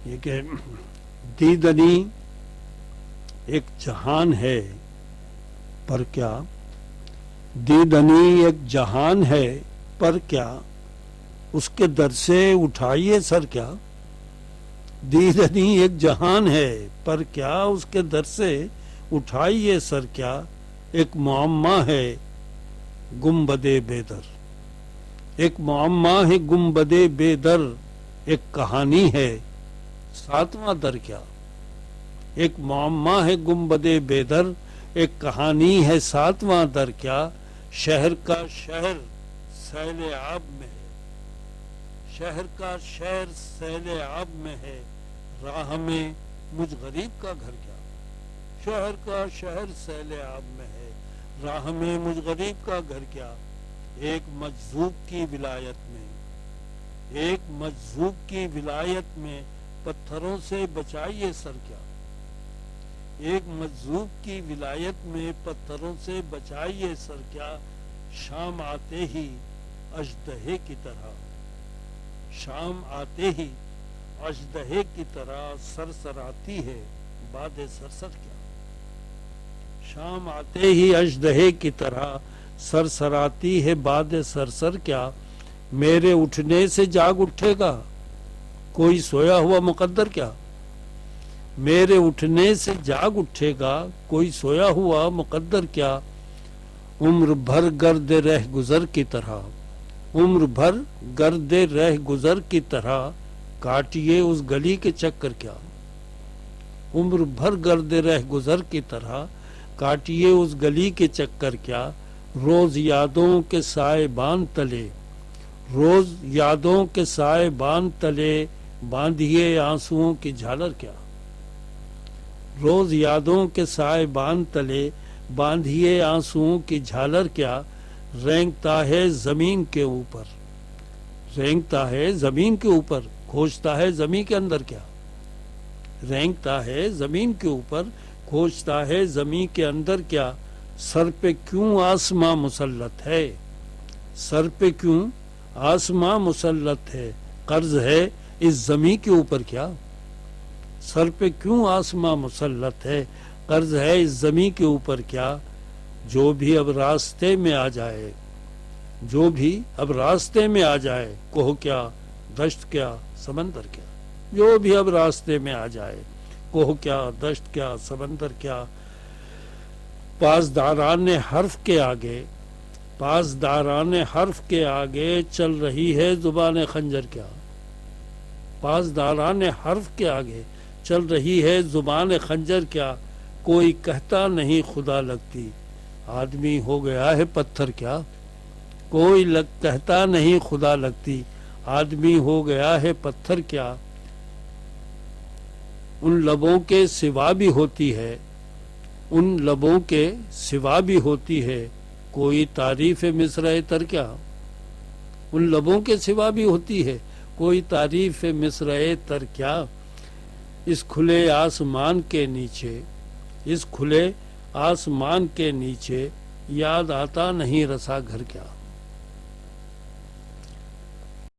یہ کہ دیدنی ایک جہان ہے پر کیا، دیدنی ایک جہان ہے پر کیا، اس کے در سے اٹھائیے سر کیا. دیدنی ایک جہان ہے پر کیا، اس کے در سے اٹھائیے سر کیا. ایک معمہ ہے گنبد بے در، ایک معمہ ہے گنبد بے در، ایک کہانی ہے ساتواں در کیا. ایک معمہ ہے گنبد بے در، ایک کہانی ہے ساتواں در کیا. شہر کا شہر سیل آب میں ہے، شہر کا شہر سیل آب میں ہے، راہ میں مجھ غریب کا گھر کیا. شہر کا شہر سیل آب میں ہے، راہ میں مجھ غریب کا گھر کیا. ایک مجذوب کی ولایت میں، ایک مجذوب کی ولایت میں پتھروں سے بچائیے سر کیا. ایک مجذوب کی ولایت میں پتھروں سے بچائیے سر کیا. شام آتے ہی اژدہے کی طرح، شام آتے ہی اژدہے کی طرح سرسراتی ہے باد سرسر کیا. شام آتے ہی اژدہے کی طرح سرسراتی ہے باد سرسر کیا. میرے اٹھنے سے جاگ اٹھے گا کوئی سویا ہوا مقدر کیا. میرے اٹھنے سے جاگ اٹھے گا کوئی سویا ہوا مقدر کیا. عمر بھر گرد رہ گزر کی طرح، عمر بھر گرد رہ گزر کی طرح کاٹیے اس گلی کے چکر کیا. عمر بھر گرد رہ گزر کی طرح کاٹیے اس گلی کے چکر کیا. روز یادوں کے سائبان تلے، روز یادوں کے سائبان تلے باندھیے آنسوؤں کی جھالر کیا. روز یادوں کے سائبان تلے باندھیے آنسوؤں کی جھالر کیا. رینگتا ہے زمین کے اوپر، رینگتا ہے زمین کے اوپر، کھوجتا ہے زمین کے اندر کیا. رینگتا ہے زمین کے اوپر، کھوجتا ہے زمین کے اندر کیا. سر پہ کیوں آسماں مسلط ہے، سر پہ کیوں آسماں مسلط ہے، قرض ہے اس زمین کے اوپر کیا. سر پہ کیوں آسماں مسلط ہے، قرض ہے اس زمین کے اوپر کیا. جو بھی اب راستے میں آ جائے، جو بھی اب راستے میں آ جائے، کوہ کیا دشت کیا سمندر کیا. جو بھی اب راستے میں آ جائے، کوہ کیا دشت کیا سمندر کیا. پاسداران حرف کے آگے، پاسداران حرف کے آگے چل رہی ہے زبان خنجر کیا. پاسداران حرف کے آگے چل رہی ہے زبان خنجر کیا. کوئی کہتا نہیں خدا لگتی، آدمی ہو گیا ہے پتھر کیا. کوئی کہتا نہیں خدا لگتی، آدمی ہو گیا ہے پتھر کیا. ان لبوں کے سوا بھی ہوتی ہے، ان لبوں کے سوا بھی ہوتی ہے کوئی تعریف مصرع تر کیا. ان لبوں کے سوا بھی ہوتی ہے کوئی تعریف مصرع تر کیا. اس کھلے آسمان کے نیچے، اس کھلے آسمان کے نیچے یاد آتا نہیں رسا گھر کیا.